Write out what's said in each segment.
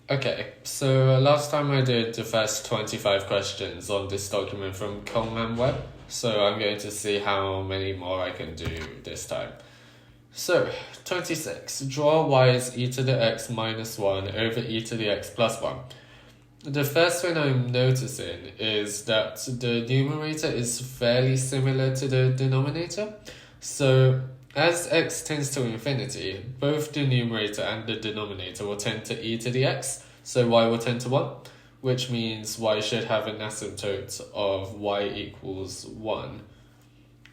Okay, so last time I did the first 25 questions on this document from Coleman Web, so I'm going to see how many more I can do this time. So, 26. Draw y is e to the x minus 1 over e to the x plus 1. The first thing I'm noticing is that the numerator is fairly similar to the denominator. So, as x tends to infinity, both the numerator and the denominator will tend to e to the x, so y will tend to 1, which means y should have an asymptote of y equals 1.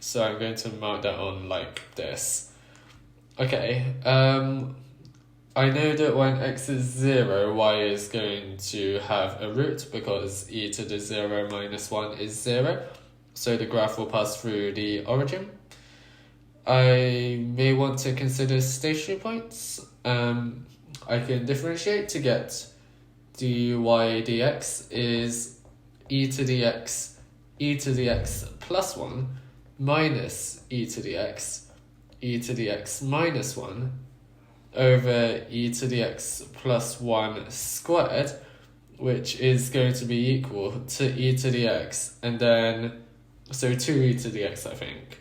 So I'm going to mark that on like this. Okay, I know that when x is 0, y is going to have a root because e to the 0 minus 1 is 0, so the graph will pass through the origin. I may want to consider stationary points. I can differentiate to get dy dx is e to the x plus 1 minus e to the x minus 1 over e to the x plus 1 squared, which is going to be equal to e to the x, and then, so 2e to the x, I think.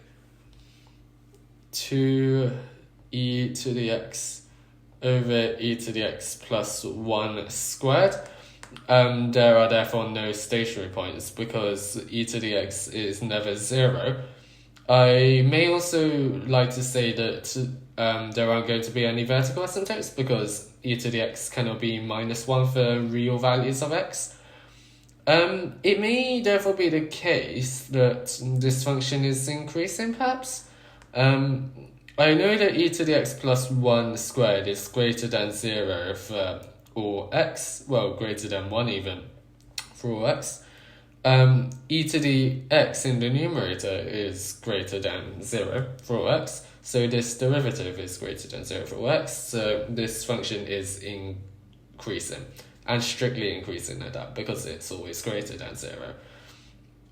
2e to the x over e to the x plus 1 squared. There are therefore no stationary points because e to the x is never 0. I may also like to say that there aren't going to be any vertical asymptotes because e to the x cannot be minus 1 for real values of x. It may therefore be the case that this function is increasing, perhaps. I know that e to the x plus 1 squared is greater than 0 for all x, well, greater than 1 even for all x. E to the x in the numerator is greater than 0 for all x, so this derivative is greater than 0 for all x, so this function is increasing, and strictly increasing at that, because it's always greater than 0.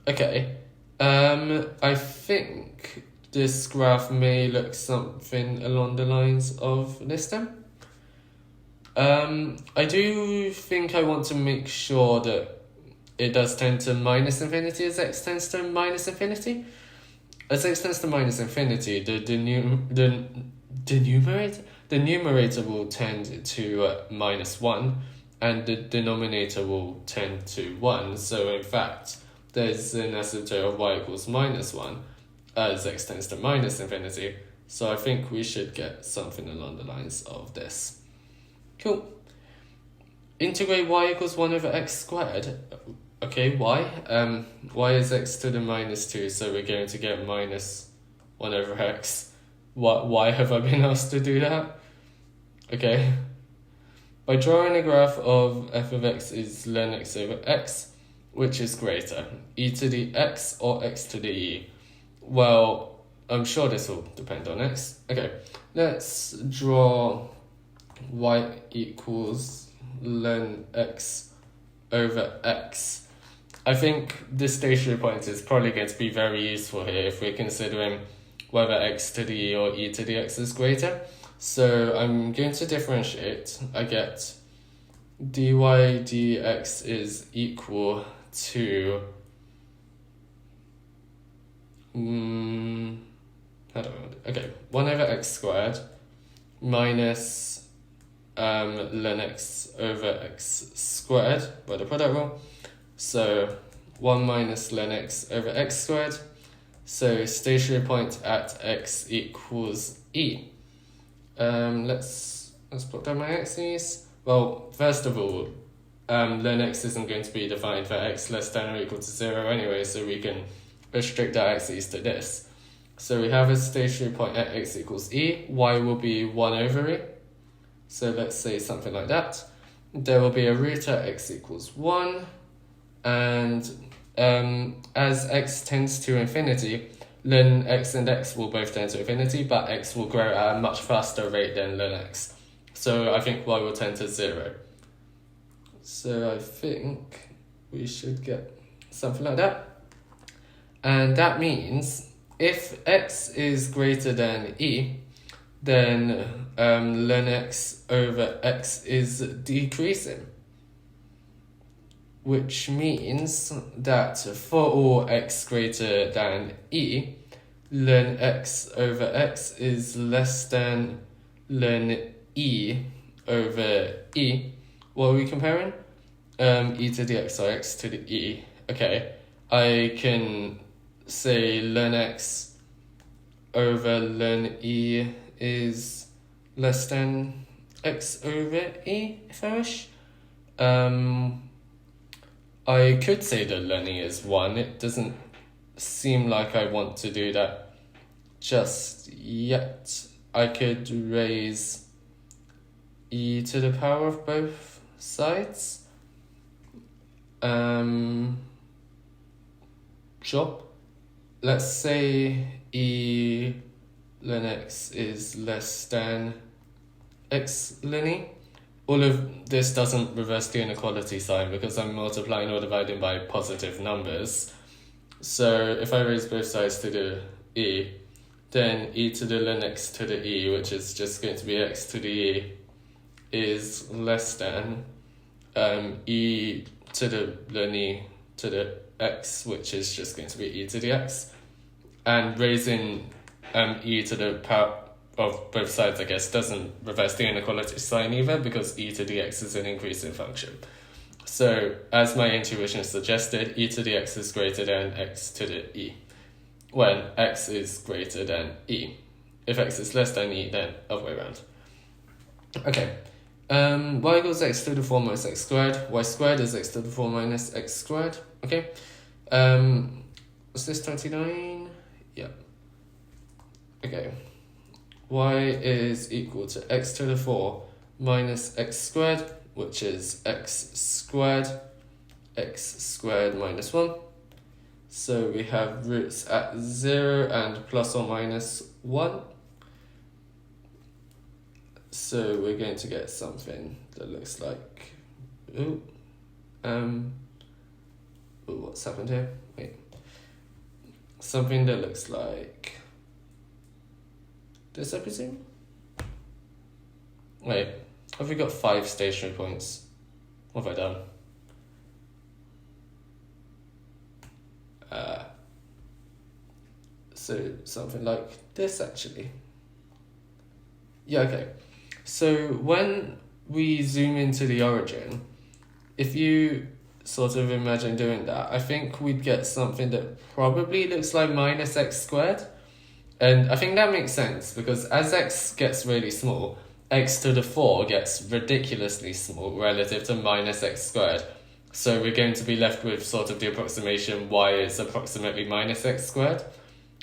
Okay, I think this graph may look something along the lines of this then. I do think I want to make sure that it does tend to minus infinity as x tends to minus infinity. As x tends to minus infinity, the numerator will tend to minus 1, and the denominator will tend to 1. So in fact, there's an asymptote of y equals minus 1 as x tends to minus infinity. So I think we should get something along the lines of this. Cool. Integrate y equals 1 over x squared. Okay, why? Y is x to the minus 2, so we're going to get minus 1 over x. Why have I been asked to do that? Okay. By drawing a graph of f of x is ln x over x, which is greater, e to the x or x to the e? Well, I'm sure this will depend on x. Okay, let's draw y equals ln x over x. I think this stationary point is probably going to be very useful here if we're considering whether x to the e or e to the x is greater. So I'm going to differentiate. I get dy dx is equal to I don't know. Okay, 1 over x squared minus ln x over x squared by the product rule. So 1 minus ln x over x squared. So stationary point at x equals e. Let's plot down my axes. Well, first of all, ln x isn't going to be defined for x less than or equal to 0 anyway, so we can restrict our axes to this. So we have a stationary point at x equals e. Y will be 1 over e. So let's say something like that. There will be a root at x equals 1. And as x tends to infinity, ln x and x will both tend to infinity, but x will grow at a much faster rate than ln x. So I think y will tend to 0. So I think we should get something like that. And that means if x is greater than e, then ln x over x is decreasing, which means that for all x greater than e, ln x over x is less than ln e over e. What are we comparing? E to the x or x to the e. Okay, I can say ln x over ln e is less than x over e, if I wish. I could say that ln e is 1. It doesn't seem like I want to do that just yet. I could raise e to the power of both sides. Sure. Let's say e ln x is less than x ln e. All of this doesn't reverse the inequality sign because I'm multiplying or dividing by positive numbers. So if I raise both sides to the e, then e to the ln x to the e, which is just going to be x to the e, is less than e to the ln e to the x, which is just going to be e to the x. And raising e to the power of both sides, I guess, doesn't reverse the inequality sign either because e to the x is an increasing function. So, as my intuition suggested, e to the x is greater than x to the e when x is greater than e. If x is less than e, then other way around. Okay, y equals x to the 4 minus x squared. Y squared is x to the 4 minus x squared. Okay, was this 29? Yeah. Okay. Y is equal to x to the 4 minus x squared, which is x squared minus 1. So we have roots at 0 and plus or minus 1. So we're going to get something that looks like... what's happened here? Wait. Something that looks like... this, I presume? Wait, have we got 5 stationary points? What have I done? So something like this, actually. Yeah, okay. So when we zoom into the origin, if you sort of imagine doing that, I think we'd get something that probably looks like minus x squared. And I think that makes sense because as x gets really small, x to the 4 gets ridiculously small relative to minus x squared. So we're going to be left with sort of the approximation y is approximately minus x squared.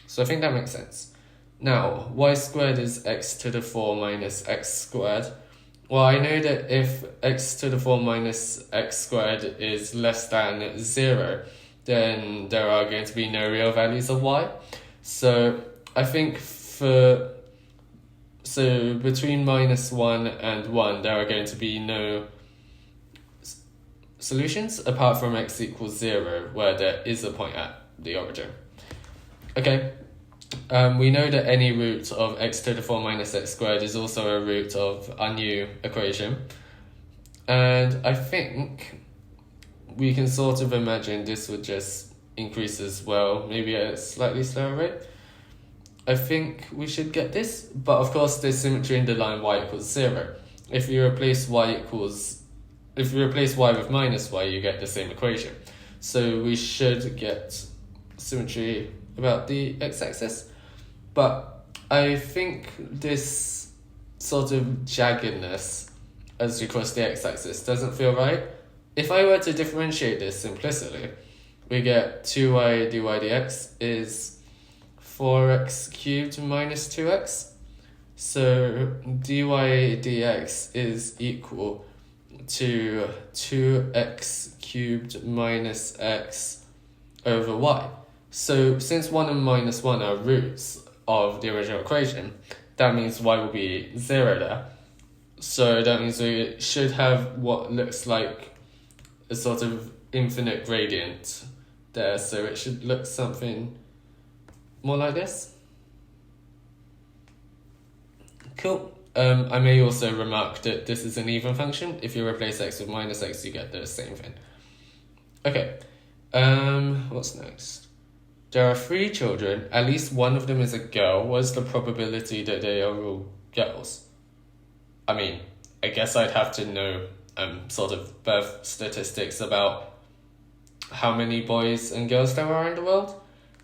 So I think that makes sense. Now, y squared is x to the 4 minus x squared. Well, I know that if x to the 4 minus x squared is less than 0, then there are going to be no real values of y. So I think between minus 1 and 1, there are going to be no solutions apart from x equals 0, where there is a point at the origin. Okay, we know that any root of x to the 4 minus x squared is also a root of our new equation. And I think we can sort of imagine this would just increase as well, maybe at a slightly slower rate. I think we should get this, but of course there's symmetry in the line y equals 0. If you replace y with minus y, you get the same equation. So we should get symmetry about the x-axis. But I think this sort of jaggedness as we cross the x-axis doesn't feel right. If I were to differentiate this implicitly, we get 2y dy dx is 4x cubed minus 2x. So dy dx is equal to 2x cubed minus x over y. So since 1 and minus 1 are roots of the original equation, that means y will be 0 there. So that means we should have what looks like a sort of infinite gradient there. So it should look something more like this. Cool. I may also remark that this is an even function. If you replace x with minus x, you get the same thing. Okay. What's next? There are 3 children. At least one of them is a girl. What is the probability that they are all girls? I mean, I guess I'd have to know sort of birth statistics about how many boys and girls there are in the world.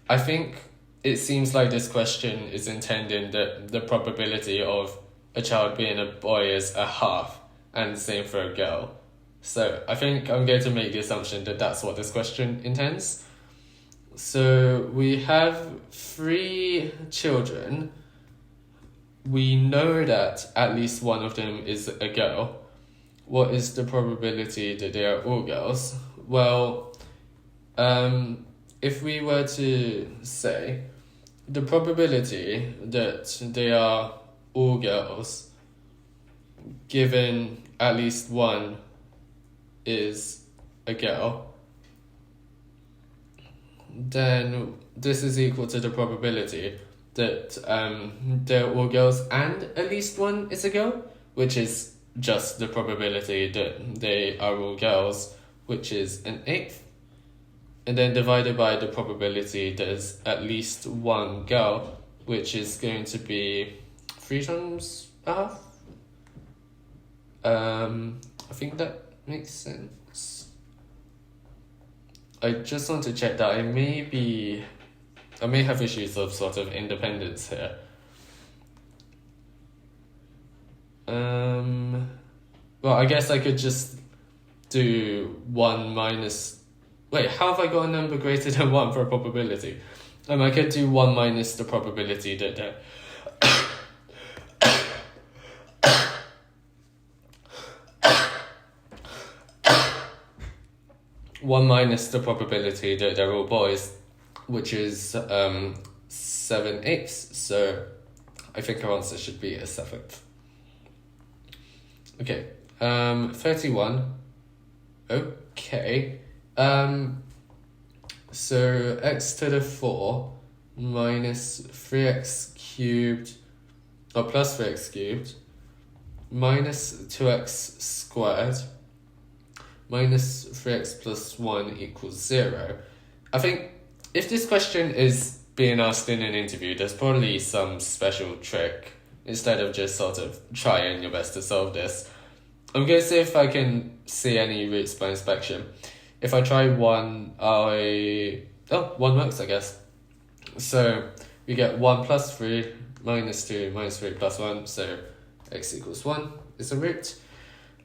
I think it seems like this question is intending that the probability of a child being a boy is a half, and the same for a girl. So I think I'm going to make the assumption that that's what this question intends. So we have 3 children. We know that at least one of them is a girl. What is the probability that they are all girls? Well, if we were to say the probability that they are all girls, given at least one is a girl, then this is equal to the probability that they're all girls and at least one is a girl, which is just the probability that they are all girls, which is an eighth, and then divided by the probability there's at least one girl, which is going to be 3 times a half. I think that makes sense. I just want to check that I may have issues of sort of independence here. Well, I guess I could just do 1 minus... Wait, how have I got a number greater than 1 for a probability? I could do 1 minus the probability that they're... 1 minus the probability that they're all boys, which is 7/8. So I think our answer should be a 7th. Okay, 31. Okay. So x to the 4 minus 3x cubed, or plus 3x cubed, minus 2x squared, minus 3x plus 1 equals 0. I think if this question is being asked in an interview, there's probably some special trick instead of just sort of trying your best to solve this. I'm going to see if I can see any roots by inspection. If I try 1, 1 works, I guess. So we get 1 plus 3 minus 2 minus 3 plus 1, so x equals 1 is a root.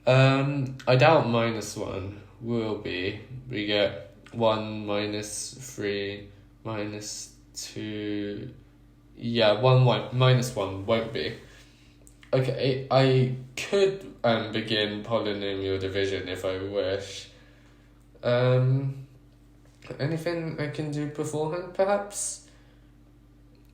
I doubt minus 1 will be. We get 1 minus 3 minus 2. Yeah, 1 minus 1 won't be. Okay, I could begin polynomial division if I wish. Anything I can do beforehand, perhaps?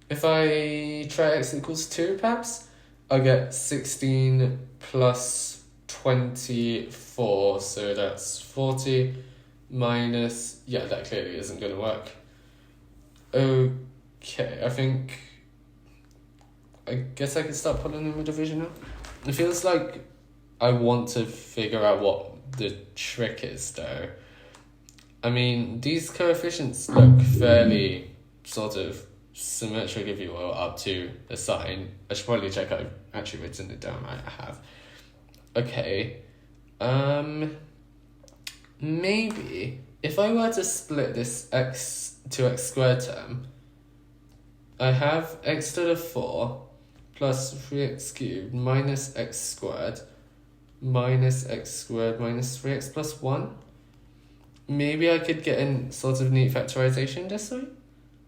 If I try x equals 2, perhaps? I get 16 plus 24, so that's 40 minus... Yeah, that clearly isn't going to work. Okay, I guess I can start polynomial division now. It feels like I want to figure out what the trick is, though. I mean, these coefficients look fairly sort of symmetric, if you will, up to the sign. I should probably check I've actually written it down. I have. Okay. Maybe if I were to split this x to x squared term, I have x to the 4 plus 3x cubed minus x squared minus x squared minus 3x plus 1. Maybe I could get in sort of neat factorization this way.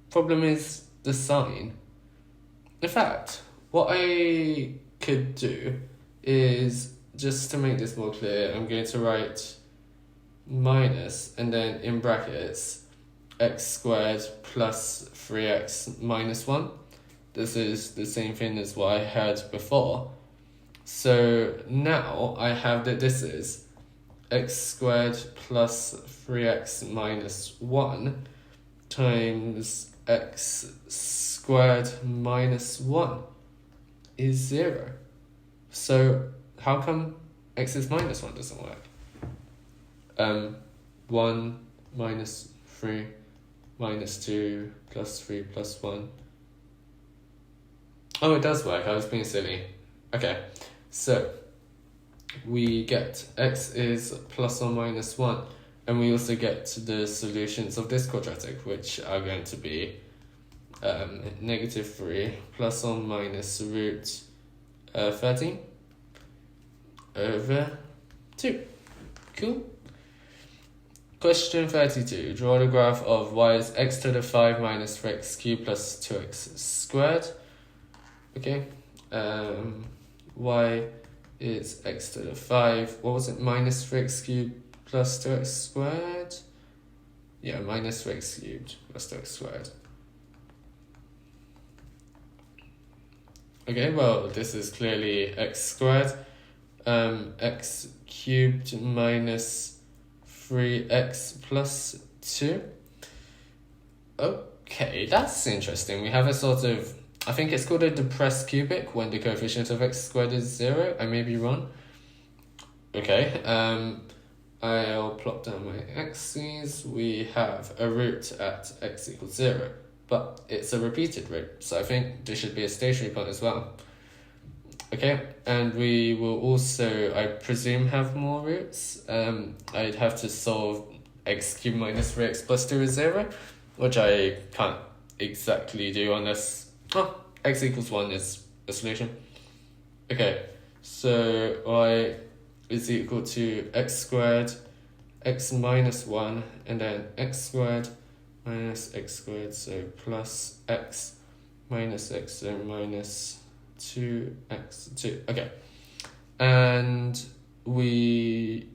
Problem is the sign. In fact, what I could do is, just to make this more clear, I'm going to write minus and then in brackets x squared plus 3x minus 1. This is the same thing as what I had before. So now I have that this is x squared plus 3x minus 1 times x squared minus 1. is 0. So how come x is minus 1 doesn't work? 1 minus 3 minus 2 plus 3 plus 1. Oh, it does work. I was being silly. Okay, so we get x is plus or minus 1, and we also get the solutions of this quadratic, which are going to be negative 3 plus or minus root 13 over 2. Cool. Question 32. Draw the graph of y is x to the 5 minus 3x cubed plus 2x squared. Okay. Y is x to the 5. What was it? Minus 3x cubed plus 2x squared? Yeah, minus 3x cubed plus 2x squared. Okay, well, this is clearly x squared. X cubed minus 3x plus 2. Okay, that's interesting. We have a sort of, I think it's called a depressed cubic when the coefficient of x squared is 0. I may be wrong. Okay, I'll plot down my x's. We have a root at x equals 0, but it's a repeated root, so I think this should be a stationary point as well. Okay, and we will also, I presume, have more roots. I'd have to solve x cubed minus 3x plus 2 is 0, which I can't exactly do unless x equals 1 is a solution. Okay, so y is equal to x squared, x minus 1, and then x squared minus x squared, so plus x minus x, so minus 2x2. Okay, and we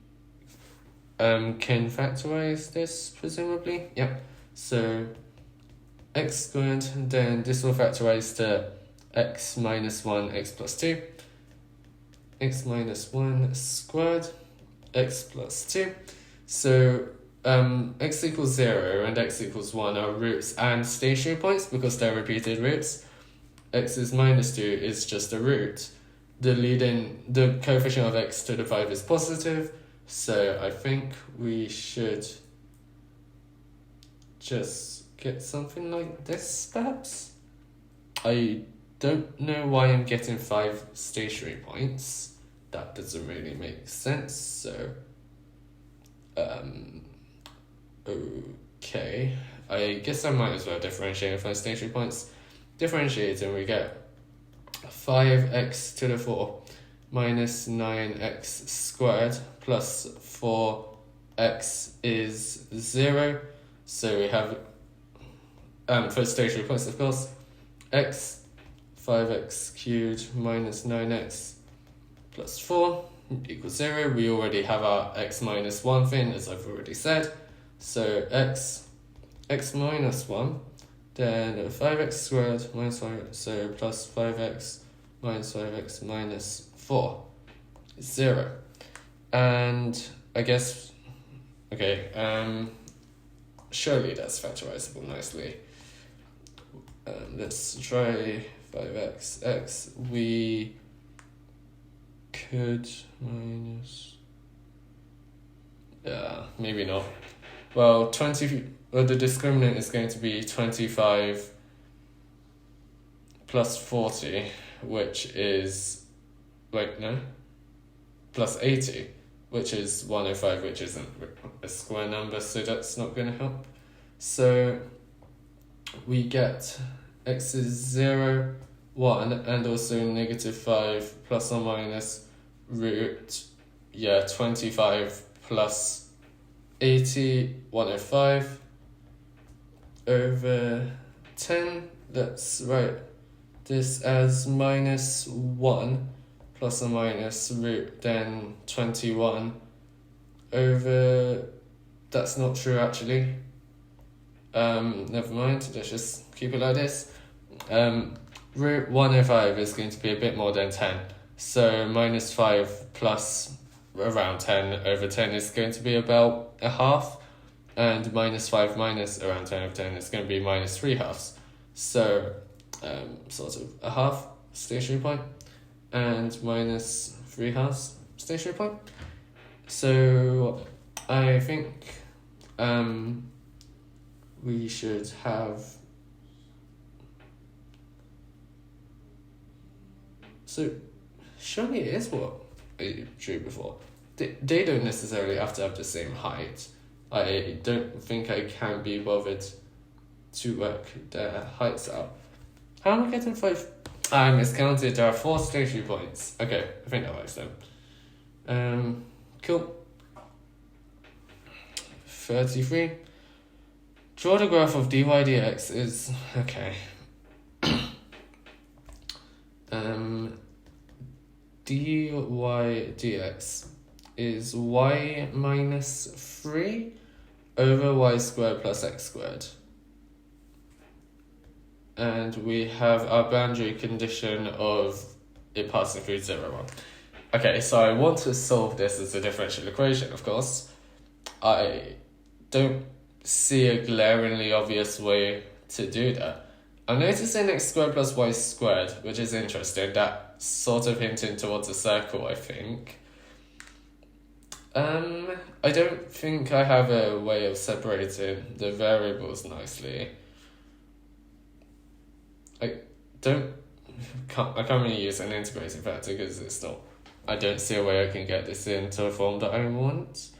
can factorize this presumably. Yep. So x squared, then this will factorize to x minus 1 x plus 2, x minus 1 squared, x plus 2. So x equals 0 and x equals 1 are roots and stationary points because they're repeated roots. X is minus 2 is just a root. The coefficient of x to the 5 is positive, so I think we should just get something like this, perhaps? I don't know why I'm getting 5 stationary points. That doesn't really make sense, so okay, I guess I might as well differentiate 5 stationary points. Differentiating, we get 5x to the 4 minus 9x squared plus 4x is 0. So we have, for stationary points, of course, x, 5x cubed minus 9x plus 4 equals 0. We already have our x minus 1 thing, as I've already said. So x minus 1, then 5x squared minus 5, so plus 5x minus 4 is 0. And I guess, okay, surely that's factorizable nicely. Let's try 5x. X, we could minus, maybe not. Well, the discriminant is going to be 25 plus 40, which is, plus 80, which is 105, which isn't a square number, so that's not going to help. So we get x is 0, 1, and also negative 5 plus or minus root, 25 plus 80, 105 over 10. Let's write this as minus 1 plus or minus root, then 21 over, that's not true actually. Never mind, let's just keep it like this. Root 105 is going to be a bit more than 10. So minus 5 plus around 10 over 10 is going to be about a half. And minus 5 minus around 10 over 10 is going to be minus 3 halves. So sort of a half stationary point. and minus 3/2 stationary point. So I think we should have. So surely it is what I drew before. They don't necessarily have to have the same height. I don't think I can be bothered to work their heights out. How am I getting 5? I miscounted. There are 4 stationary points. Okay, I think that works then. Cool. 33. Draw the graph of dy dx is okay. Dy dx is y minus 3 over y squared plus x squared. And we have our boundary condition of it passing through 0, 1. Okay, so I want to solve this as a differential equation, of course. I don't see a glaringly obvious way to do that. I'm noticing x squared plus y squared, which is interesting. That's sort of hinting towards a circle, I think. I don't think I have a way of separating the variables nicely. I can't really use an integrating factor because it's not. I don't see a way I can get this into a form that I want.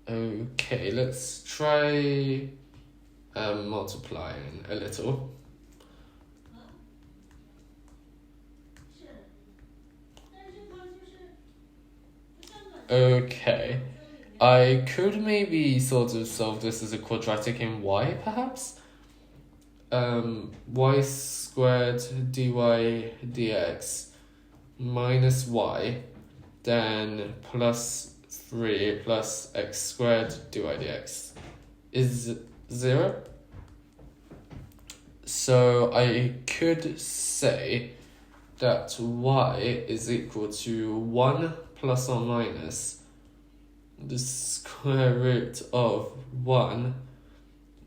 Okay, let's try multiplying a little. Okay, I could maybe sort of solve this as a quadratic in y, perhaps? Y squared dy dx minus y, then plus 3 plus x squared dy dx is 0. So I could say that y is equal to 1 plus or minus the square root of 1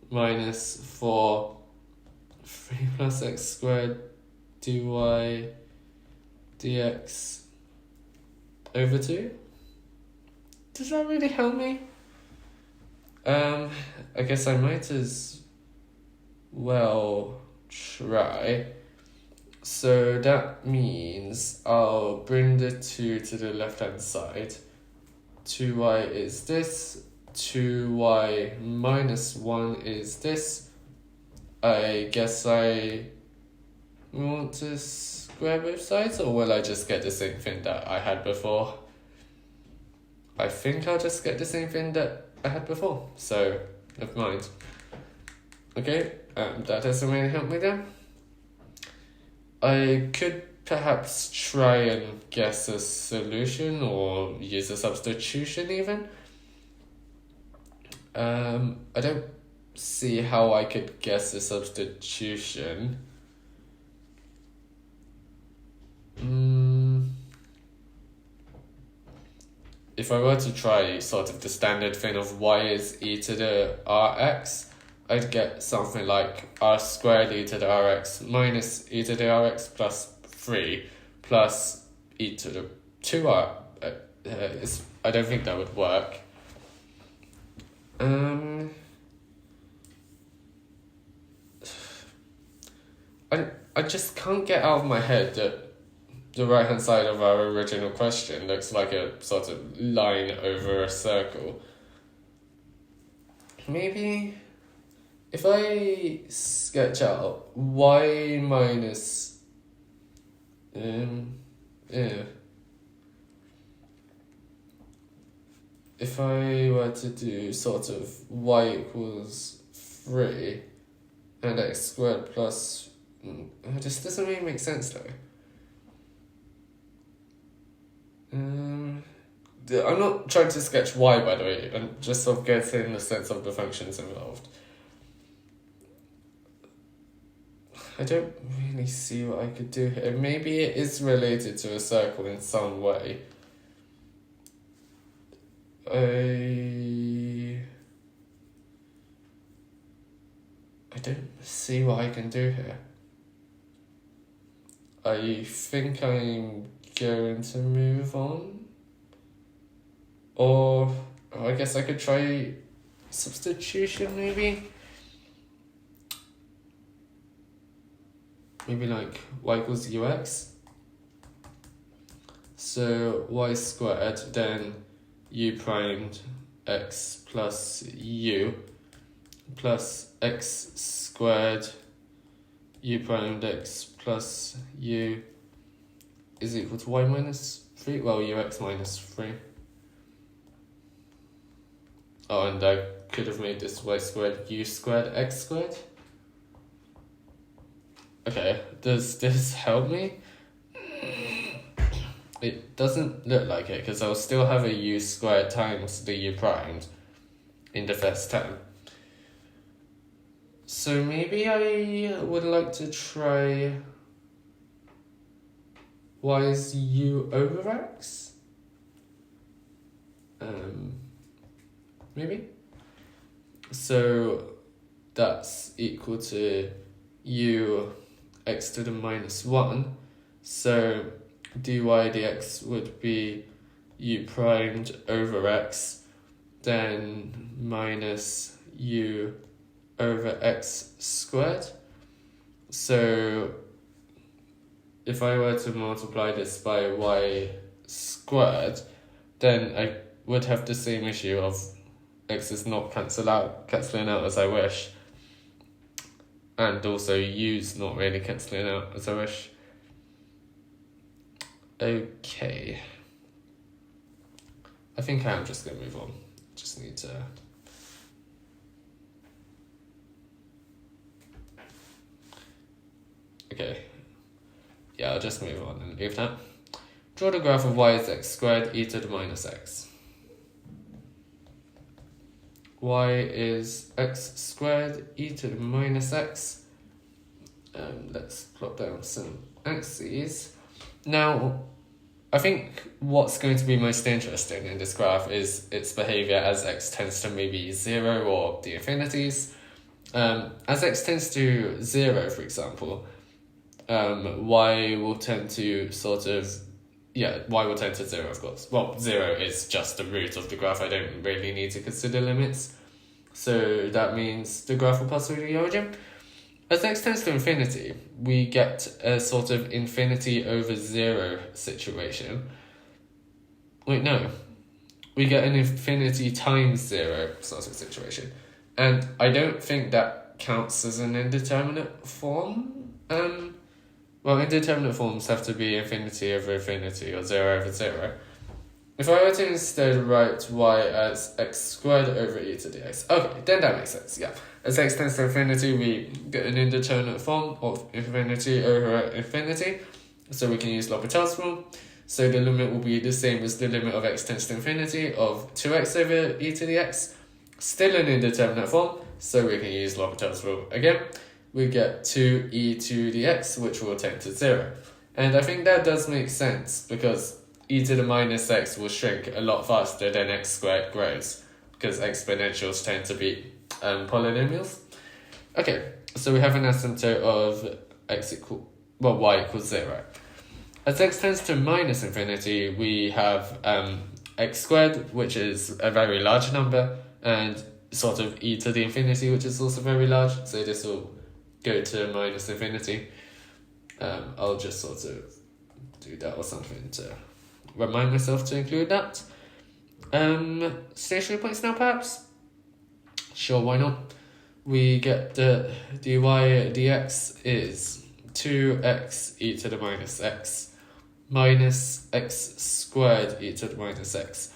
minus 4 3 plus x squared dy dx over 2. Does that really help me? I guess I might as well try. So that means I'll bring the 2 to the left hand side. 2y is this, 2y minus 1 is this. I guess I want to square both sides, or will I just get the same thing that I had before? I think I'll just get the same thing that I had before, so never mind. Okay, that doesn't really help me then. I could perhaps try and guess a solution or use a substitution even. I don't see how I could guess a substitution. If I were to try sort of the standard thing of y is e to the rx, I'd get something like r squared e to the rx minus e to the rx plus 3 plus e to the 2r. I don't think that would work. I just can't get out of my head that the right hand side of our original question looks like a sort of line over a circle. Maybe if I sketch out y minus if I were to do sort of y equals 3 and x squared plus this doesn't really make sense though. I'm not trying to sketch y, by the way. I'm just sort of getting the sense of the functions involved. I don't really see what I could do here. Maybe it is related to a circle in some way. I don't see what I can do here. I think I'm going to move on. Or I guess I could try substitution maybe. Maybe like y equals ux. So y squared, then u primed x plus u plus x squared u primed x plus u is equal to y minus 3. Well, ux minus 3. Oh, and I could have made this y squared u squared x squared. Okay, does this help me? It doesn't look like it, because I'll still have a u squared times the u primed in the first term. So maybe I would like to try y is u over x? Maybe? So that's equal to u x to the minus 1. So dy dx would be u primed over x, then minus u over x squared. So if I were to multiply this by y squared, then I would have the same issue of x is not cancelling out as I wish, and also u's not really cancelling out as I wish. Okay, I think I'm just going to move on. Just need to... Okay, yeah, I'll just move on and leave that. Draw the graph of y is x squared e to the minus x. Y is x squared e to the minus x. Let's plot down some axes. Now, I think what's going to be most interesting in this graph is its behavior as x tends to maybe 0 or the infinities. As x tends to 0, for example, y will tend to y will tend to 0, of course. Well, 0 is just the root of the graph. I don't really need to consider limits. So that means the graph will pass through the origin. As x tends to infinity, we get a sort of infinity over 0 situation. Wait, no. We get an infinity times 0 sort of situation. And I don't think that counts as an indeterminate form. Well, indeterminate forms have to be infinity over infinity or 0 over 0. If I were to instead write y as x squared over e to the x, okay, then that makes sense, yeah. As x tends to infinity, we get an indeterminate form of infinity over infinity, so we can use L'Hopital's rule. So the limit will be the same as the limit of x tends to infinity of 2x over e to the x, still an indeterminate form, so we can use L'Hopital's rule again. We get 2e to the x, which will tend to 0. And I think that does make sense, because e to the minus x will shrink a lot faster than x squared grows, because exponentials tend to be polynomials. Okay, so we have an asymptote of y equals 0. As x tends to minus infinity, we have x squared, which is a very large number, and sort of e to the infinity, which is also very large, so this will go to minus infinity. I'll just sort of do that or something to remind myself to include that. Stationary points now, perhaps? Sure, why not? We get the dy dx is 2x e to the minus x minus x squared e to the minus x.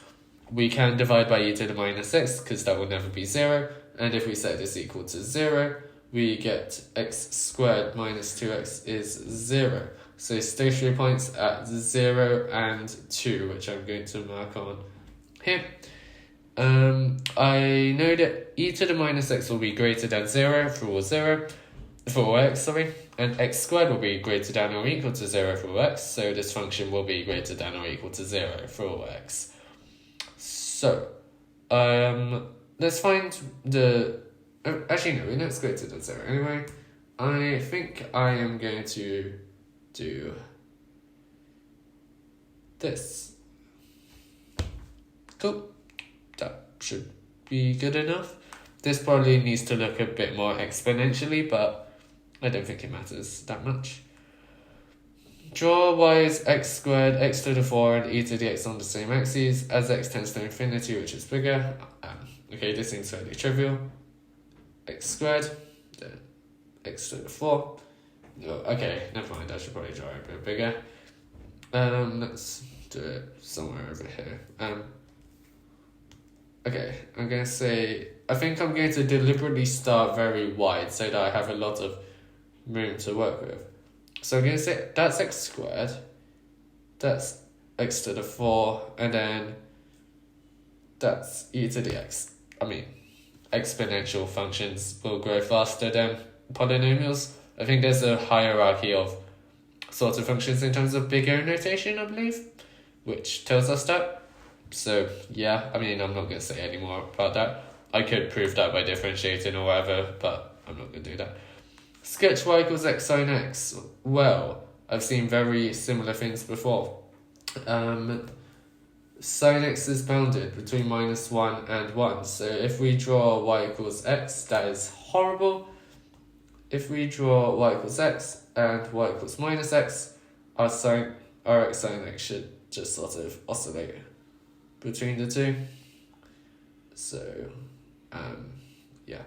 We can divide by e to the minus x, because that will never be 0, and if we set this equal to 0, we get x squared minus 2x is 0. So stationary points at 0 and 2, which I'm going to mark on here. I know that e to the minus x will be greater than 0 for all x, and x squared will be greater than or equal to 0 for all x, so this function will be greater than or equal to 0 for all x. So, let's find the... Actually, no, we know it's greater than 0 anyway. I think I am going to do this. Cool. That should be good enough. This probably needs to look a bit more exponentially, but I don't think it matters that much. Draw y is x squared, x to the 4, and e to the x on the same axes as x tends to infinity, which is bigger. Okay, this seems fairly trivial. X squared, then x to the 4. Oh, okay, never mind, I should probably draw it a bit bigger. Let's do it somewhere over here. Okay, I'm going to say, I think I'm going to deliberately start very wide so that I have a lot of room to work with. So I'm going to say that's x squared, that's x to the 4, and then that's e to the x. I mean, exponential functions will grow faster than polynomials. I think there's a hierarchy of sorts of functions in terms of big O notation, I believe, which tells us that. So yeah, I mean, I'm not going to say any more about that. I could prove that by differentiating or whatever, but I'm not going to do that. Sketch y equals x sine x. Well, I've seen very similar things before. Sine x is bounded between -1 and 1. So if we draw y equals x, that is horrible. If we draw y equals x and y equals minus x, our x sine x should just sort of oscillate between the two. So, yeah.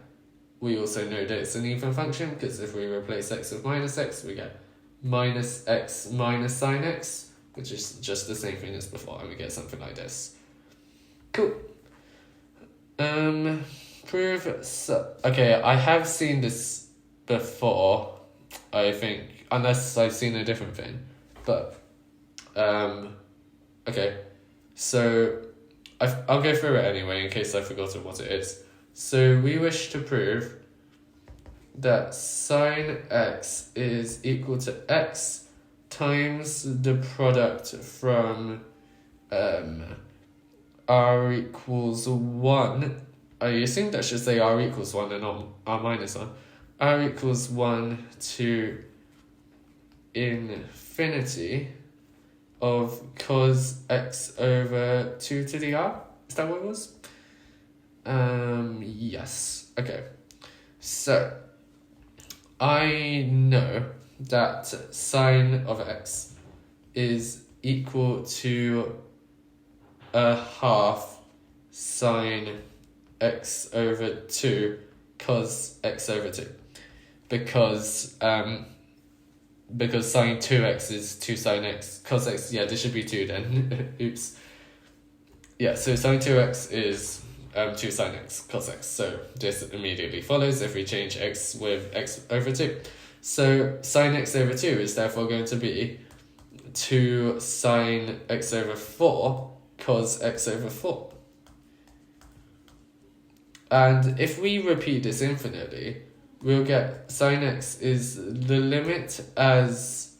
We also know that it's an even function, because if we replace x with minus x, we get minus x minus sine x, which is just the same thing as before, and we get something like this. Cool. Prove so. Okay, I have seen this before, I think, unless I've seen a different thing. But, okay. So, I'll go through it anyway in case I've forgotten what it is. So we wish to prove that sine x is equal to x times the product from r equals 1. I assume that should say r equals 1 and not r minus 1. R equals 1 to infinity of cos x over 2 to the r. Is that what it was? Yes. Okay. So, I know that sine of x is equal to a half sine x over 2 cos x over 2. Because sine 2x is 2 sine x, cos x, yeah, this should be 2 then. Oops. Yeah, so sine 2x is 2 sine x cos x. So this immediately follows if we change x with x over 2. So sine x over 2 is therefore going to be 2 sine x over 4 cos x over 4. And if we repeat this infinitely, we'll get sine x is the limit as,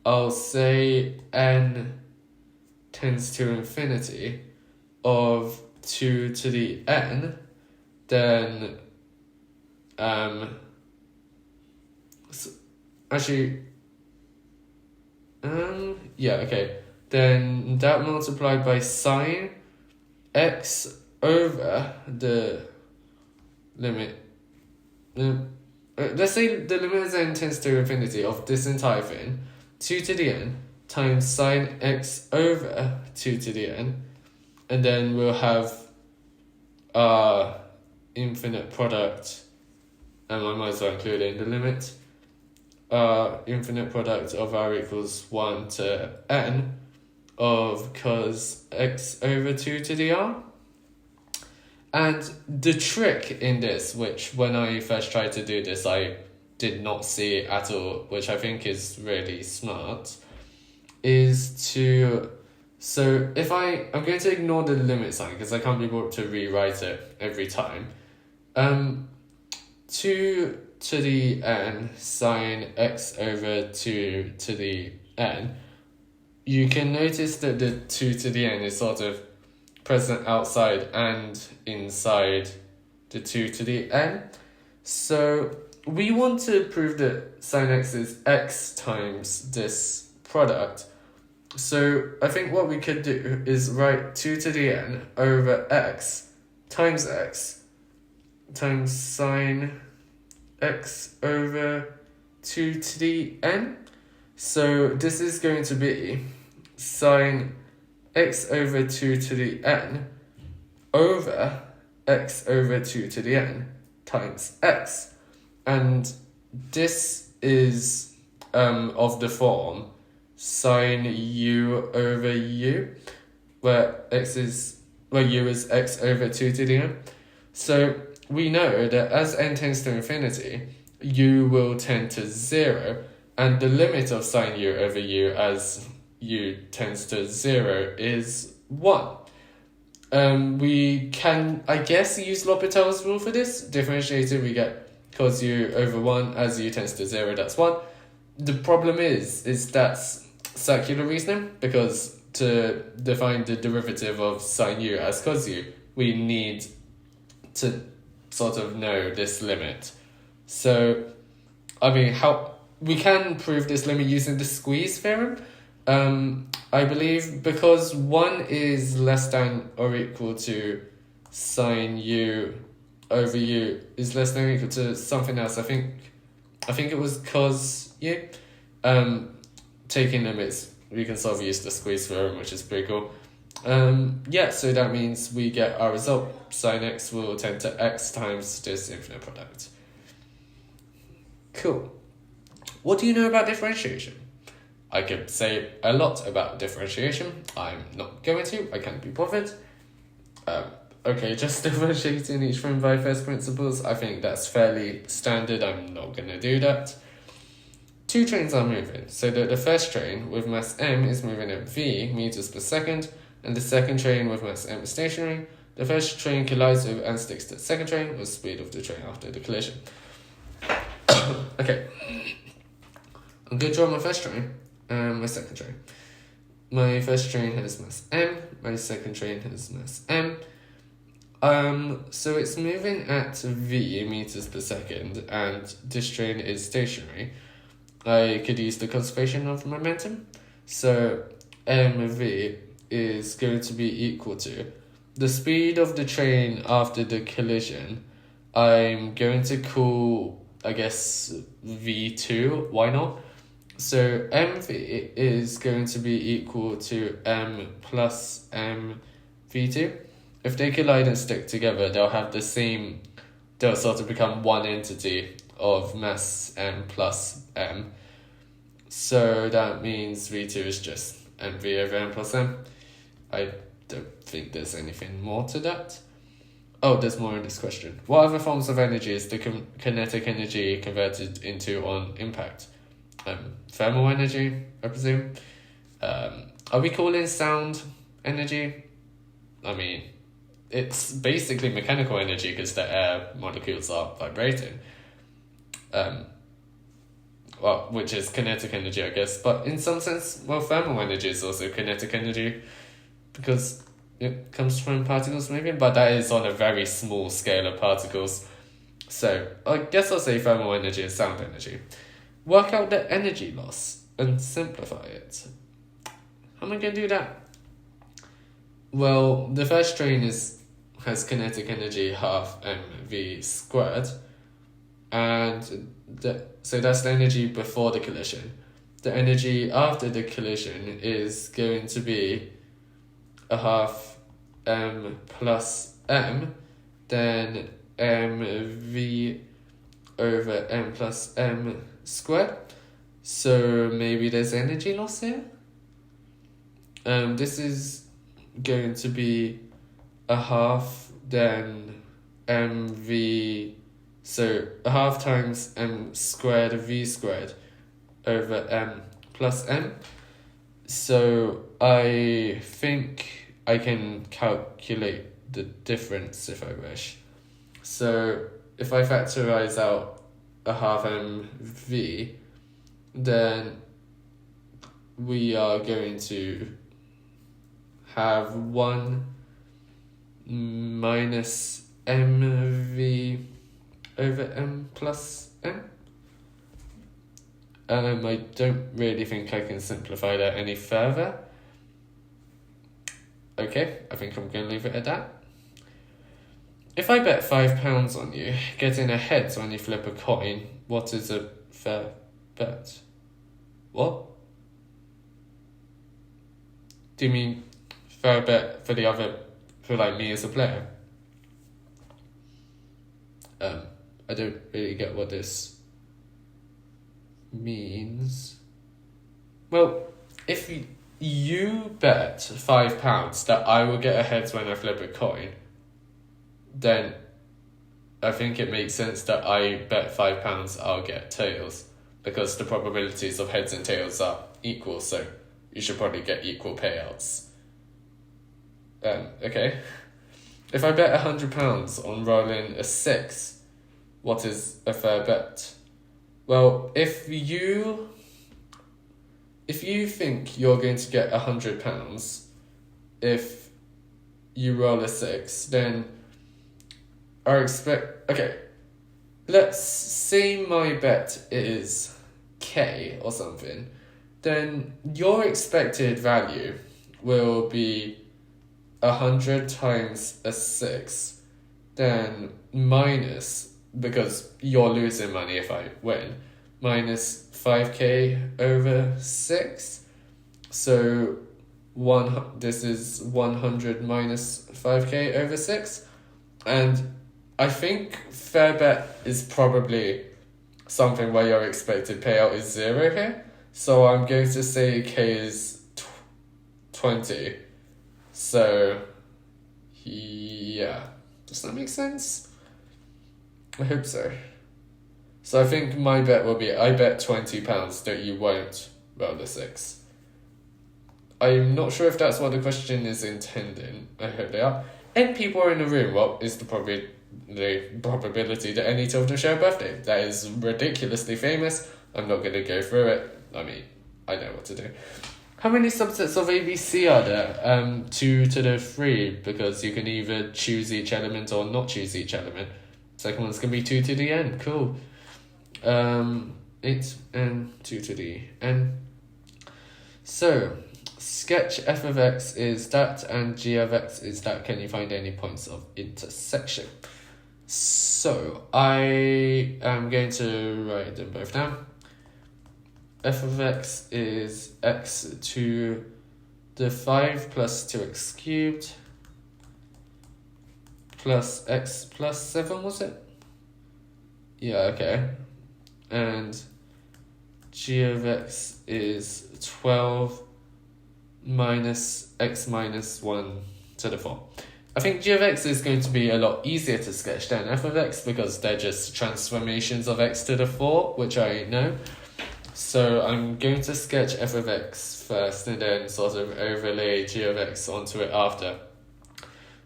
I'll say, n tends to infinity of 2 to the n, then yeah, okay, then that multiplied by sine x over the limit, let's say the limit as n tends to infinity of this entire thing, 2 to the n times sine x over 2 to the n, and then we'll have our infinite product, and I might as well include it in the limit, infinite product of r equals 1 to n of cos x over 2 to the r. And the trick in this, which when I first tried to do this I did not see at all, which I think is really smart, is to... So if I'm going to ignore the limit sign because I can't be brought to rewrite it every time. 2 to the n sine x over 2 to the n, you can notice that the 2 to the n is sort of present outside and inside the 2 to the n. So we want to prove that sine x is x times this product. So I think what we could do is write 2 to the n over x times sine x over 2 to the n. So this is going to be sine x over 2 to the n over x over 2 to the n times x. And this is of the form sine u over u, where u is x over 2 to the n. So we know that as n tends to infinity, u will tend to 0, and the limit of sine u over u as u tends to 0 is 1. We can, I guess, use L'Hopital's rule for this. Differentiated, we get cos u over 1 as u tends to 0, that's 1. The problem is that's circular reasoning, because to define the derivative of sine u as cos u, we need to sort of know this limit. So, I mean, how we can prove this limit using the squeeze theorem. I believe because 1 is less than or equal to sine u over u is less than or equal to something else. I think it was cos u. Taking limits, we can sort of use the squeeze theorem, which is pretty cool. So that means we get our result. Sine x will tend to x times this infinite product. Cool. What do you know about differentiation? I could say a lot about differentiation. I'm not going to. I can't be bothered. Okay, just differentiating each term by first principles. I think that's fairly standard. I'm not going to do that. 2 trains are moving. So that the first train with mass m is moving at v meters per second, and the second train with mass m is stationary. The first train collides with and sticks to the second train with the speed of the train after the collision. Okay. I'm going to draw my first train and my second train. My first train has mass m, my second train has mass m. So it's moving at v meters per second, and this train is stationary. I could use the conservation of momentum. So mv is going to be equal to the speed of the train after the collision. I'm going to call, I guess, v2. Why not? So mv is going to be equal to m plus mv2. If they collide and stick together, they'll sort of become one entity of mass m plus m. So that means v2 is just mv over m plus m. I don't think there's anything more to that. Oh, there's more in this question. What other forms of energy is the kinetic energy converted into on impact? Thermal energy, I presume. Are we calling sound energy? I mean, it's basically mechanical energy because the air molecules are vibrating. Which is kinetic energy, I guess. But in some sense, thermal energy is also kinetic energy because it comes from particles moving, but that is on a very small scale of particles. So I guess I'll say thermal energy is sound energy. Work out the energy loss and simplify it. How am I going to do that? Well, the first train has kinetic energy half mv squared, and so that's the energy before the collision. The energy after the collision is going to be a half m plus m, then mv over m plus m squared. So maybe there's energy loss here. This is going to be a half, then mv, so a half times m squared v squared over m plus m. So I think I can calculate the difference if I wish. So if I factorize out a half mv, then we are going to have 1 minus mv over m plus n. I don't really think I can simplify that any further. Okay, I think I'm going to leave it at that. If I bet £5 on you, getting a heads when you flip a coin, what is a fair bet? What? Do you mean fair bet for like me as a player? I don't really get what this means. Well, if you bet £5 that I will get a heads when I flip a coin, then I think it makes sense that I bet £5 I'll get tails, because the probabilities of heads and tails are equal, so you should probably get equal payouts. Okay. If I bet £100 on rolling a 6, what is a fair bet? Well, if you think you're going to get £100 if you roll a 6, then let's say my bet is K or something, then your expected value will be 100 times a 6, then minus, because you're losing money if I win, minus 5k over 6. So this is 100 minus 5k over 6. And I think fair bet is probably something where your expected payout is 0 here. So I'm going to say k is 20. So, yeah. Does that make sense? I hope so. So I think my bet will be, I bet £20 that you won't roll a 6. I'm not sure if that's what the question is intending. I hope they are. And people are in the room. What is the probability that any children share a birthday? That is ridiculously famous. I'm not going to go through it. I mean, I know what to do. How many subsets of ABC are there? 2 to the 3, because you can either choose each element or not choose each element. Second one's going to be 2 to the n. Cool. 8 and 2 to the n. So, sketch f of x is that and g of x is that. Can you find any points of intersection? So, I am going to write them both down. F of x is x to the 5 plus 2x cubed plus x plus 7, was it? Yeah, okay. And g of x is 12 minus x minus 1 to the 4. I think g of x is going to be a lot easier to sketch than f of x, because they're just transformations of x to the 4, which I know. So I'm going to sketch f of x first and then sort of overlay g of x onto it after.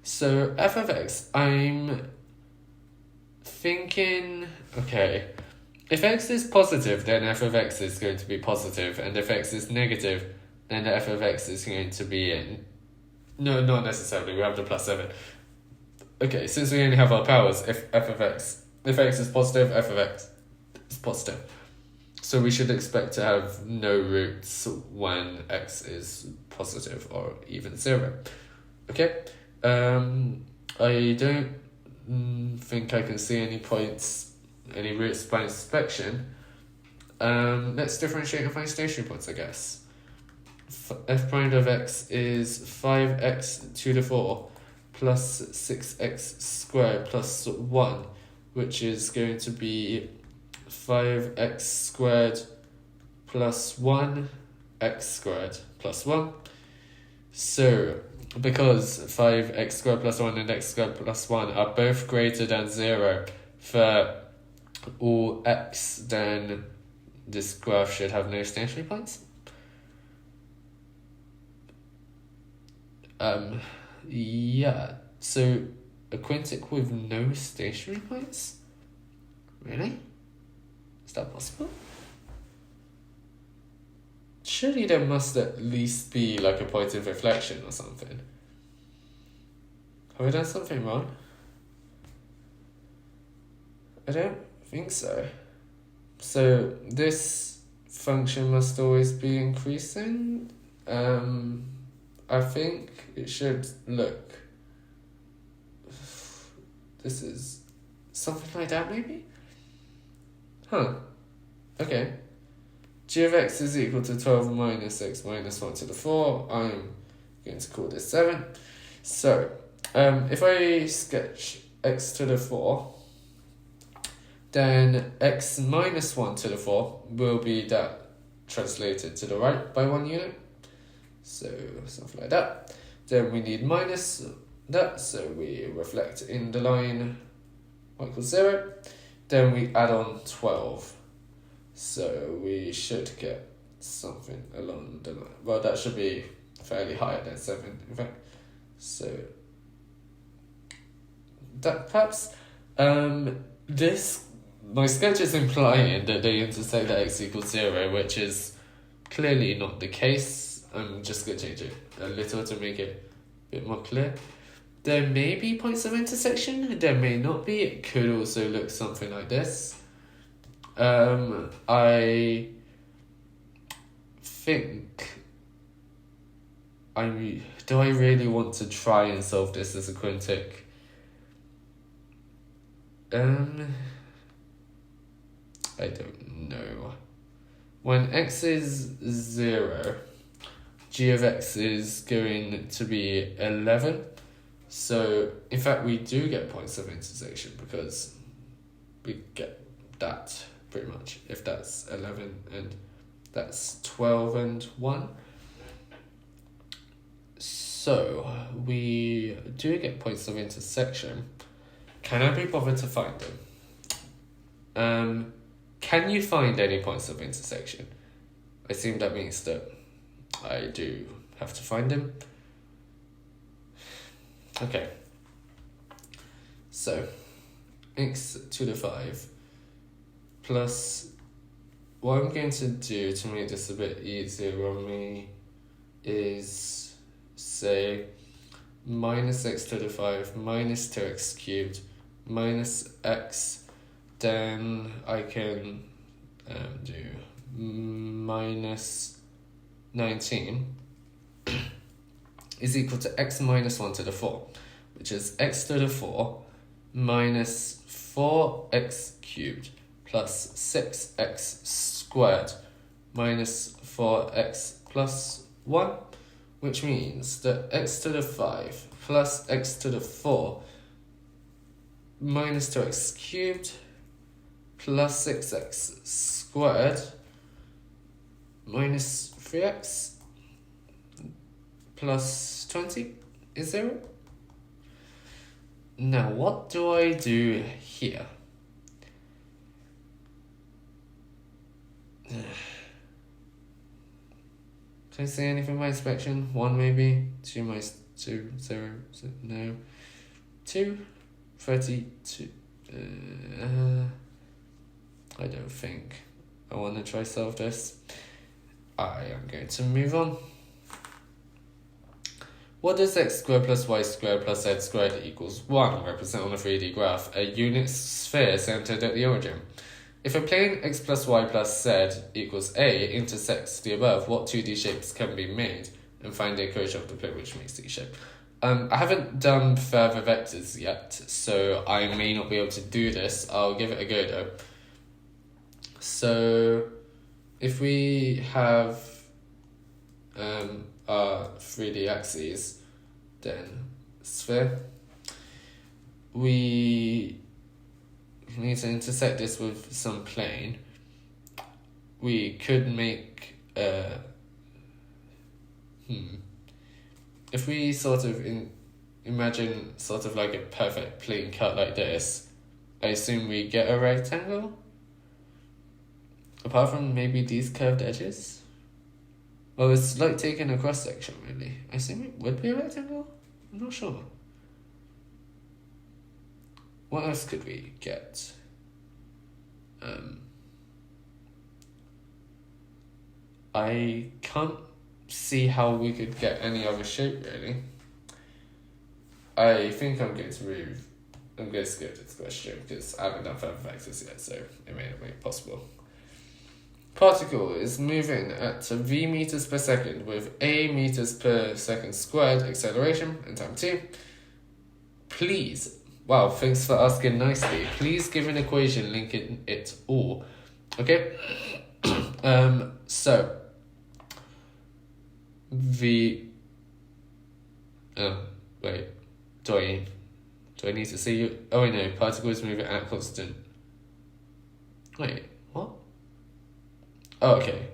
So f of x, I'm thinking, okay, if x is positive, then f of x is going to be positive, and if x is negative, then the f of x is going to be in. No, not necessarily, we have the plus 7. Okay, since we only have our powers, if x is positive, f of x is positive. So we should expect to have no roots when x is positive or even 0. Okay, I don't think I can see any roots by inspection. Let's differentiate and find stationary points, I guess. F prime of x is 5x to the 4 plus 6x squared plus 1, which is going to be 5x squared plus 1 x squared plus 1. So, because 5x squared plus 1 and x squared plus 1 are both greater than 0 for all x, then this graph should have no stationary points. Yeah, so a quintic with no stationary points? Really? Is that possible? Surely there must at least be like a point of reflection or something. Have I done something wrong? I don't think so. So this function must always be increasing. I think it should look. This is something like that, maybe? Huh. Okay. G of x is equal to 12 minus x minus 1 to the 4. I'm going to call this 7. So, if I sketch x to the 4, then x minus 1 to the 4 will be that translated to the right by 1 unit. So, something like that. Then we need minus that, so we reflect in the line y equals 0. Then we add on 12. So we should get something along the line. Well, that should be fairly higher than 7, in fact. So that perhaps my sketch is implying that they intersect at x equals 0, which is clearly not the case. I'm just going to change it a little to make it a bit more clear. There may be points of intersection, there may not be. It could also look something like this. I think do I really want to try and solve this as a quintic? I don't know. When x is 0, g of x is going to be 11. So, in fact, we do get points of intersection because we get that pretty much. If that's 11 and that's 12 and 1. So, we do get points of intersection. Can I be bothered to find them? Can you find any points of intersection? I assume that means that I do have to find them. Okay. So, x to the 5 plus, what I'm going to do to make this a bit easier on me is say minus x to the 5 minus 2x cubed minus x, then I can do minus 19 is equal to x minus 1 to the 4, which is x to the 4 minus 4x cubed plus 6x squared minus 4x plus 1, which means that x to the 5 plus x to the 4 minus 2x cubed plus 6x squared minus 3x plus 20 is 0. Now, what do I do here? Can I say anything by inspection? 1 maybe? 2 minus 2, 0, no. 2, 32. I don't think I want to try solve this. I am going to move on. What does x squared plus y squared plus z squared equals 1 represent on a 3D graph? A unit sphere centered at the origin. If a plane x plus y plus z equals a intersects the above, what 2D shapes can be made? And find the equation of the plane which makes each shape. I haven't done further vectors yet, so I may not be able to do this. I'll give it a go though. So, if we have our 3D axes, then sphere, we need to intersect this with some plane. We could make if we sort of imagine sort of like a perfect plane cut like this, I assume we get a rectangle? Apart from maybe these curved edges? Well, it's like taking a cross section, really. I assume it would be a rectangle? I'm not sure. What else could we get? I can't see how we could get any other shape, really. I think I'm going to skip this question because I haven't done further vectors yet, so it may not be possible. particle is moving at v meters per second with a meters per second squared acceleration and time t. Please, wow, thanks for asking nicely. Please give an equation linking it all. Okay? So wait, do I need to see you? Oh, no, particle is moving at constant. Wait, what? Oh, okay.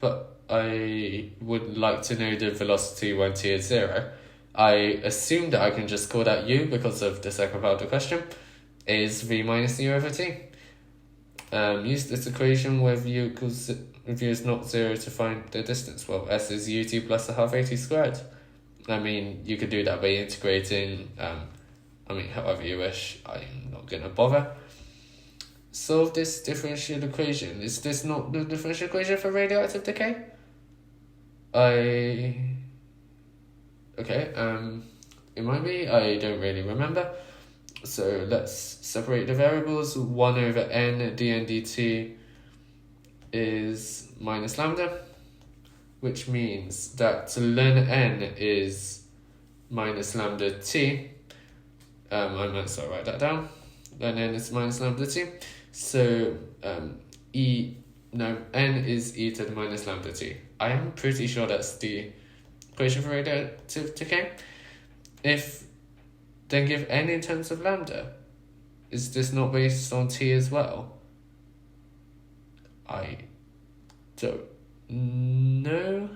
But I would like to know the velocity when t is 0. I assume that I can just call that u because of the second part of the question. Is v minus u over t. Use this equation where v is not 0 to find the distance. Well, s is ut plus a half at squared. I mean, you could do that by integrating, however you wish. I'm not going to bother. Solve this differential equation. Is this not the differential equation for radioactive decay? Okay, it might be. I don't really remember. So let's separate the variables. 1 over n dn dt is minus lambda, which means that ln n is minus lambda t. I might start write that down. Ln n is minus lambda t. So n is e to the minus lambda t. I am pretty sure that's the equation for radioactive decay. Then give n in terms of lambda. Is this not based on t as well? I don't know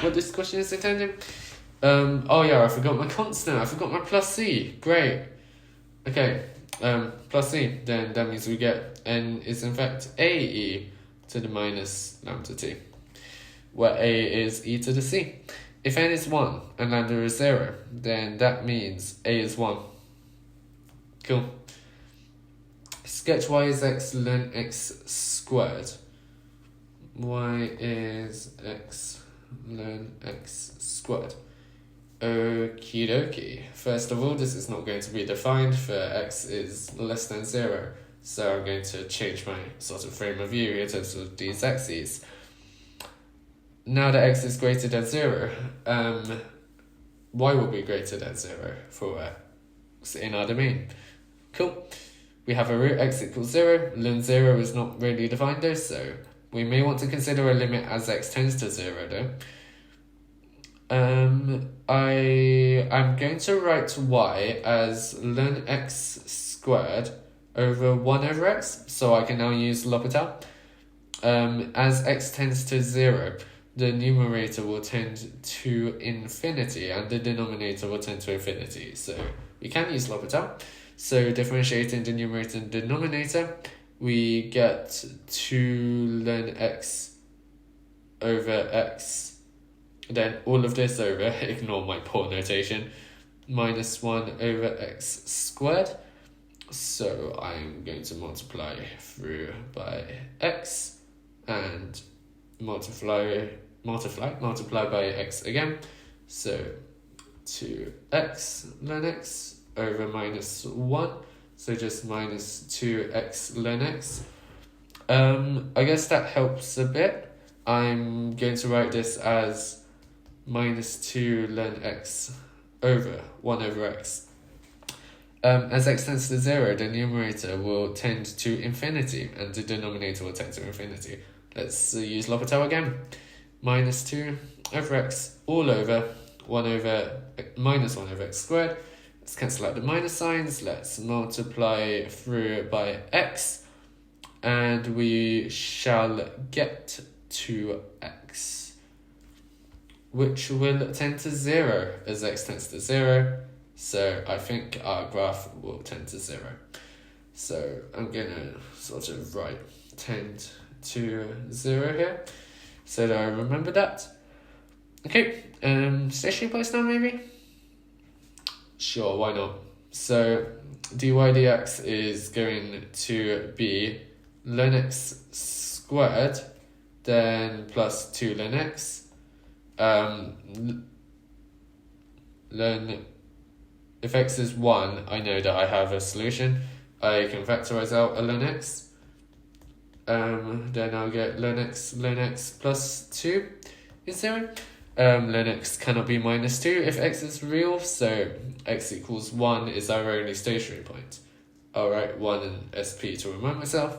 what this question is intending. Oh yeah, I forgot my constant. I forgot my plus c. Great. Okay. Plus c. Then that means we get n is in fact ae to the minus lambda t, where a is e to the c. If n is 1 and lambda is 0, then that means a is 1. Cool. Sketch y is x ln x squared. Y is x ln x squared. Okie dokie. First of all, this is not going to be defined for x is less than 0. So I'm going to change my sort of frame of view in terms of these x's. Now that x is greater than 0, y will be greater than 0 for x in our domain. Cool. We have a root x equals 0. Ln 0 is not really defined though, so we may want to consider a limit as x tends to 0 though. I'm going to write y as ln x squared over 1 over x, so I can now use L'Hopital. As x tends to 0, the numerator will tend to infinity and the denominator will tend to infinity. So we can use L'Hopital. So differentiating the numerator and denominator, we get 2 ln x over x. Then all of this over, ignore my poor notation, minus 1 over x squared. So I'm going to multiply through by x and multiply by x again. So 2x ln x over minus 1. So just minus 2x ln x. I guess that helps a bit. I'm going to write this as minus 2 ln x over 1 over x. As x tends to 0, the numerator will tend to infinity and the denominator will tend to infinity. Let's use L'Hopital again. Minus 2 over x all over 1 over minus 1 over x squared. Let's cancel out the minus signs. Let's multiply through by x. And we shall get to x, which will tend to 0 as x tends to 0. So I think our graph will tend to 0. So I'm going to sort of write tend to 0 here, so that I remember that. Okay, stationary points now maybe? Sure, why not? So dy dx is going to be ln x squared, then plus 2 ln x. If x is 1, I know that I have a solution. I can factorize out a ln x. Then I'll get ln x plus 2 is 0. Ln x cannot be minus 2 if x is real, so x equals 1 is our only stationary point. I'll write 1 in SP to remind myself.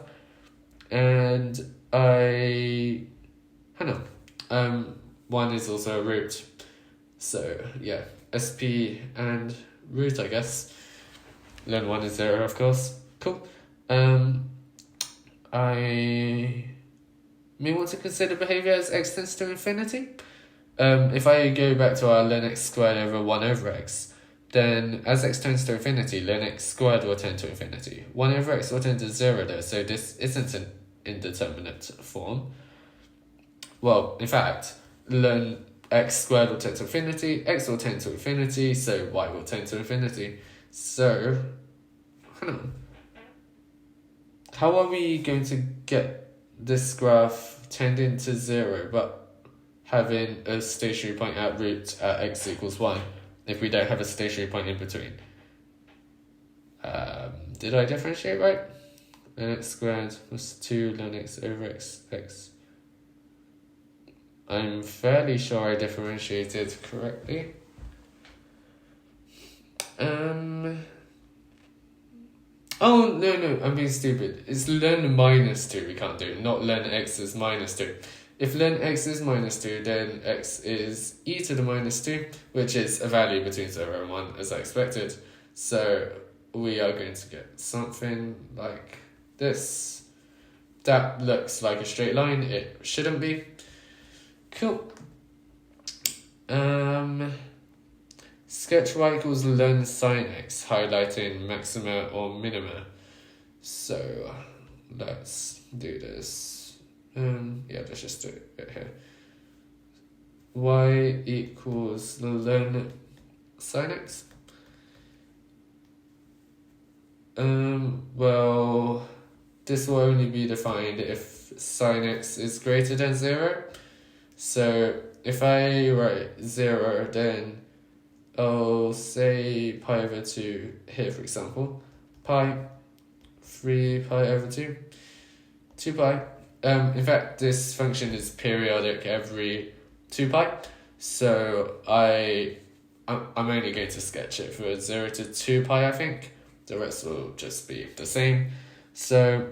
And hang on, 1 is also a root. So yeah, SP and root, I guess. Ln 1 is 0, of course. Cool. I may want to consider behavior as x tends to infinity. If I go back to our ln x squared over 1 over x, then as x tends to infinity, ln x squared will tend to infinity. 1 over x will tend to 0 though, so this isn't an indeterminate form. Well, in fact, ln x squared will tend to infinity, x will tend to infinity, so y will tend to infinity. So, hang on. How are we going to get this graph tending to 0 but having a stationary point at root at x equals 1 if we don't have a stationary point in between? Did I differentiate right? Ln x squared plus 2 ln x over x. I'm fairly sure I differentiated correctly. Oh, no, I'm being stupid. It's ln minus 2 we can't do, not ln x is minus 2. If ln x is minus 2, then x is e to the minus 2, which is a value between 0 and 1, as I expected. So we are going to get something like this. That looks like a straight line. It shouldn't be. Cool. Sketch y equals ln sin x, highlighting maxima or minima. So let's do this. Let's just do it here. Y equals ln sin x. Well, this will only be defined if sin x is greater than 0. So if I write 0, then I'll say pi over 2 here, for example. Pi, 3 pi over 2, 2 pi. In fact, this function is periodic every 2 pi. So I'm only going to sketch it for 0 to 2 pi, I think. The rest will just be the same. So,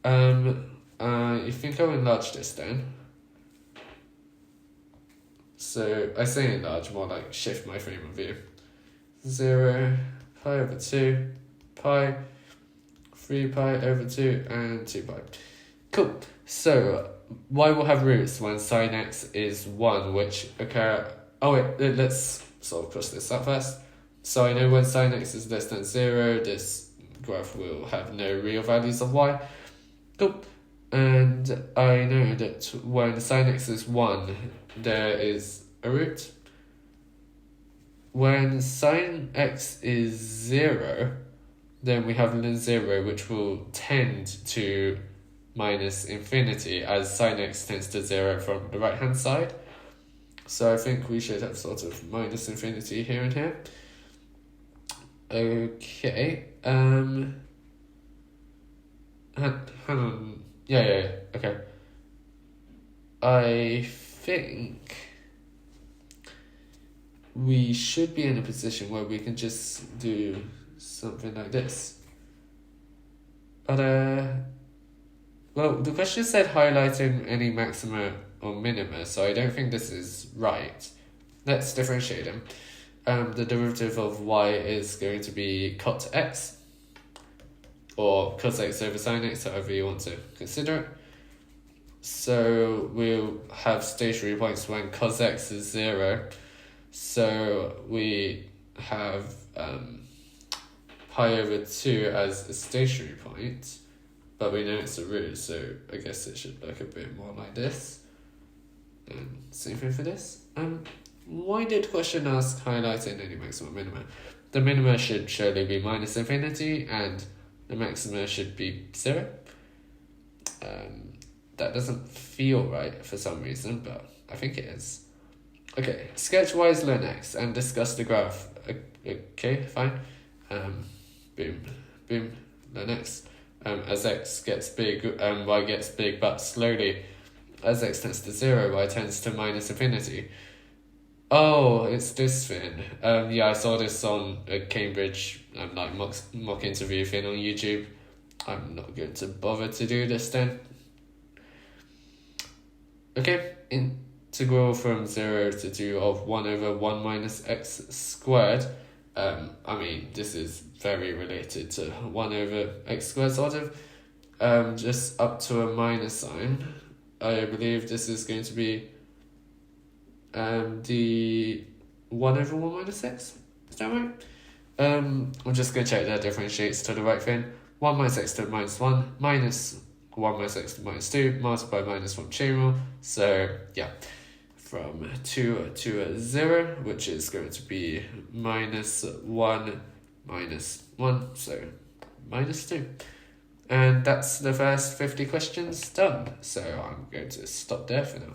you think I'll enlarge this then? So I say enlarge, more like shift my frame of view. 0 pi over 2 pi, 3 pi over 2, and 2 pi. Cool. So y will have roots when sin x is 1, which occur... Oh wait, let's sort of cross this up first. So I know when sin x is less than 0, this graph will have no real values of y. Cool. And I know that when sin x is 1, there is a root. When sin x is 0, then we have ln 0, which will tend to minus infinity as sin x tends to 0 from the right hand side. So I think we should have sort of minus infinity here and here. Okay. Hang on. Yeah. Okay. I think we should be in a position where we can just do something like this. But well, the question said highlighting any maxima or minima, so I don't think this is right. Let's differentiate them. The derivative of y is going to be cot x, or cos x over sin x, however you want to consider it. So we'll have stationary points when cos x is 0. So we have pi over 2 as a stationary point, but we know it's a root, so I guess it should look a bit more like this. And same thing for this. Why did question ask highlighting any maximum minima? The minima should surely be minus infinity, and the maxima should be 0. That doesn't feel right for some reason, but I think it is. Okay, sketch y is ln x and discuss the graph. Okay, fine. Boom, ln x. as x gets big, y gets big but slowly. As x tends to 0, y tends to minus infinity. Oh, it's this thing. Yeah, I saw this on a Cambridge like mock interview thing on YouTube. I'm not going to bother to do this then. Okay, integral from 0 to 2 of 1 over 1 minus x squared. I mean, this is very related to 1 over x squared, sort of. Just up to a minus sign. I believe this is going to be the 1 over 1 minus x. Is that right? I'm just going to check that differentiates to the right thing. 1 minus x to minus 1 minus 1 minus x to minus 2 multiply minus from chain rule. So, yeah, from 2 to 0, which is going to be minus 1 minus 1, so minus 2. And that's the first 50 questions done. So I'm going to stop there for now.